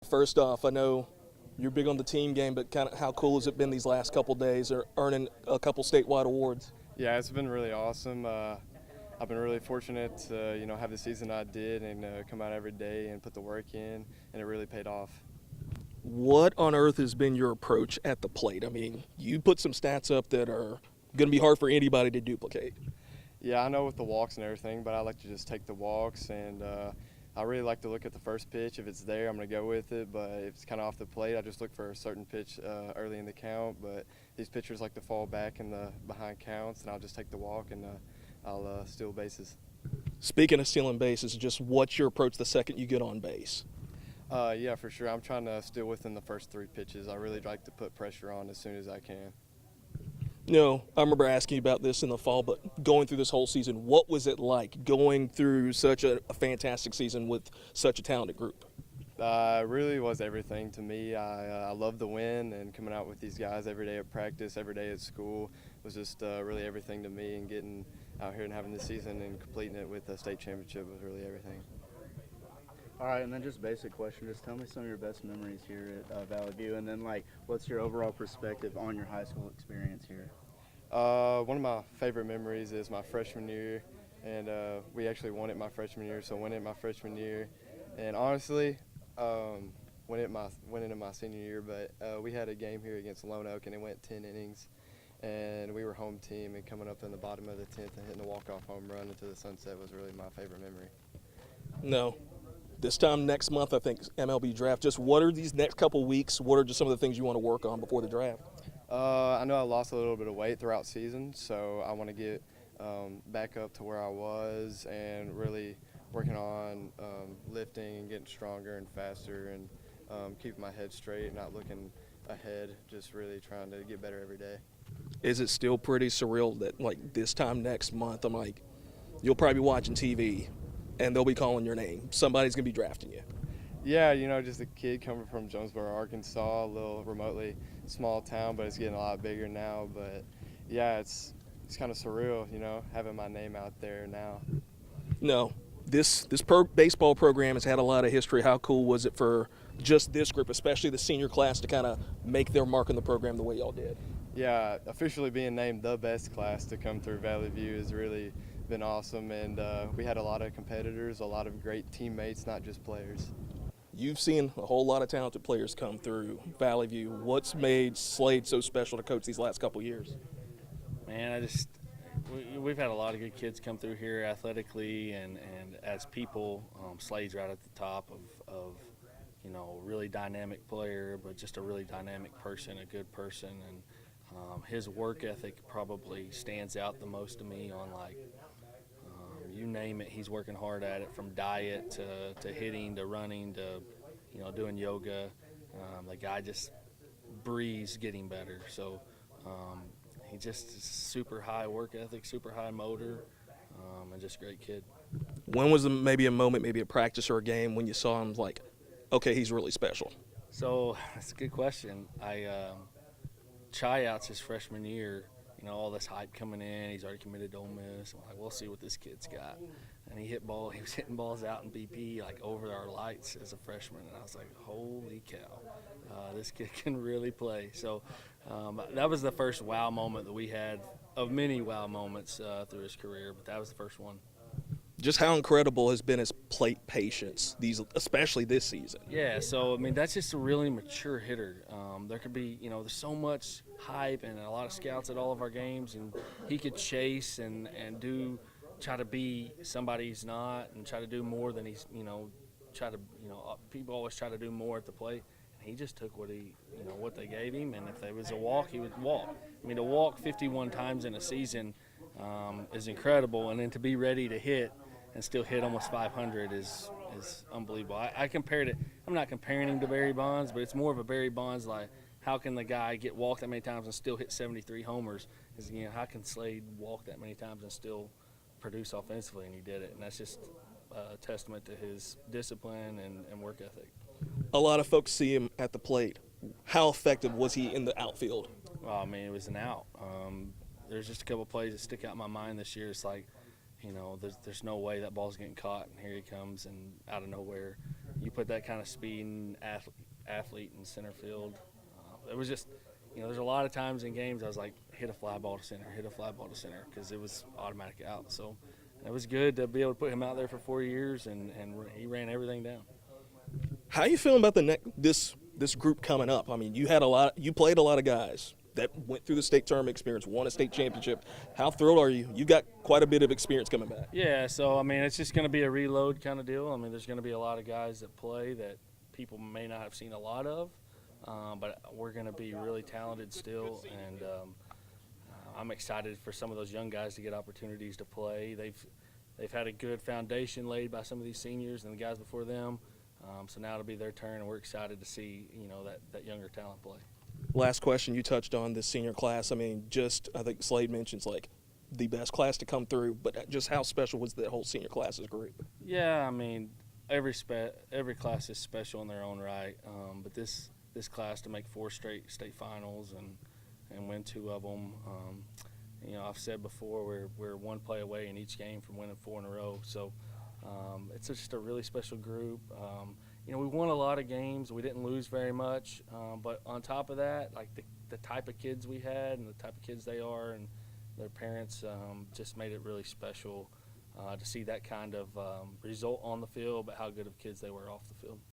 First off, I know you're big on the team game, but kind of how cool has it been these last couple days, or earning a couple statewide awards? Yeah, it's been really awesome. I've been really fortunate to, have the season I did and come out every day and put the work in, and it really paid off. What on earth has been your approach at the plate? I mean, you put some stats up that are going to be hard for anybody to duplicate. Yeah, I know with the walks and everything, but I like to just take the walks, and I really like to look at the first pitch. If it's there, I'm going to go with it, but if it's kind of off the plate, I just look for a certain pitch early in the count. But these pitchers like to fall back in the behind counts, and I'll just take the walk, and I'll steal bases. Speaking of stealing bases, just what's your approach the second you get on base? Yeah, for sure. I'm trying to steal within the first 3 pitches. I really like to put pressure on as soon as I can. No, I remember asking you about this in the fall, but going through this whole season, what was it like going through such a fantastic season with such a talented group? It really was everything to me. I love the win, and coming out with these guys every day at practice, every day at school was just really everything to me, and getting out here and having this season and completing it with a state championship was really everything. All right, and then just basic question. Just tell me some of your best memories here at Valley View, and then, what's your overall perspective on your high school experience here? One of my favorite memories is my freshman year, and we actually won it my freshman year, so won it my freshman year. And honestly, went into my senior year, but we had a game here against Lone Oak, and it went 10 innings, and we were home team, and coming up in the bottom of the 10th and hitting the walk-off home run into the sunset was really my favorite memory. No. This time next month, I think, MLB draft. Just what are these next couple weeks? What are just some of the things you want to work on before the draft? I know I lost a little bit of weight throughout season, so I want to get back up to where I was and really working on lifting and getting stronger and faster, and keeping my head straight, not looking ahead, just really trying to get better every day. Is it still pretty surreal that, this time next month, I'm like, you'll probably be watching TV, and they'll be calling your name. Somebody's going to be drafting you. Yeah, just a kid coming from Jonesboro, Arkansas, a little remotely small town, but it's getting a lot bigger now. But, yeah, it's kind of surreal, having my name out there now. No, this baseball program has had a lot of history. How cool was it for just this group, especially the senior class, to kind of make their mark in the program the way y'all did? Yeah, officially being named the best class to come through Valley View has really been awesome, and we had a lot of competitors, a lot of great teammates, not just players. You've seen a whole lot of talented players come through Valley View. What's made Slade so special to coach these last couple years? Man, we've had a lot of good kids come through here athletically and as people. Slade's right at the top of a really dynamic player, but just a really dynamic person, a good person, and his work ethic probably stands out the most to me on you name it, he's working hard at it, from diet to hitting to running to doing yoga. The guy just breathes getting better. So he just super high work ethic, super high motor, and just a great kid. When was maybe a moment, maybe a practice or a game, when you saw him like, okay, he's really special? So that's a good question. Tryouts his freshman year, all this hype coming in. He's already committed to Ole Miss. I'm like, we'll see what this kid's got. And he was hitting balls out in BP over our lights as a freshman, and I was like, holy cow, this kid can really play. So that was the first wow moment that we had, of many wow moments through his career, but that was the first one. Just how incredible has been his plate patience, especially this season. Yeah, so that's just a really mature hitter. There could be, there's so much hype and a lot of scouts at all of our games, and he could chase and try to be somebody he's not, and try to do more than he's, people always try to do more at the plate. And he just took what they gave him, and if there was a walk, he would walk. To walk 51 times in a season is incredible, and then to be ready to hit and still hit almost 500 is unbelievable. I compared it. I'm not comparing him to Barry Bonds, but it's more of a Barry Bonds, how can the guy get walked that many times and still hit 73 homers? How can Slade walk that many times and still produce offensively? And he did it, and that's just a testament to his discipline and work ethic. A lot of folks see him at the plate. How effective was he in the outfield? Well, it was an out. There's just a couple of plays that stick out in my mind this year. It's there's no way that ball's getting caught, and here he comes, and out of nowhere, you put that kind of speed and athlete in center field. It was just, there's a lot of times in games I was like, hit a fly ball to center, hit a fly ball to center, because it was automatic out. So it was good to be able to put him out there for 4 years, and he ran everything down. How you feeling about this group coming up? I mean, you played a lot of guys that went through the state tournament experience, won a state championship. How thrilled are you? You've got quite a bit of experience coming back. Yeah, so I mean, it's just going to be a reload kind of deal. I mean, there's going to be a lot of guys that play that people may not have seen a lot of, but we're going to be really talented still, and I'm excited for some of those young guys to get opportunities to play. They've had a good foundation laid by some of these seniors and the guys before them. So now it'll be their turn, and we're excited to see, that younger talent play. Last question, you touched on this senior class. I mean, I think Slade mentions like the best class to come through, but just how special was that whole senior class's group? Yeah, I mean, every class is special in their own right, but this class to make 4 straight state finals and win 2 of them. I've said before we're 1 play away in each game from winning 4 in a row. So it's just a really special group. We won a lot of games. We didn't lose very much. But on top of that, like the type of kids we had and the type of kids they are and their parents just made it really special to see that kind of result on the field, but how good of kids they were off the field.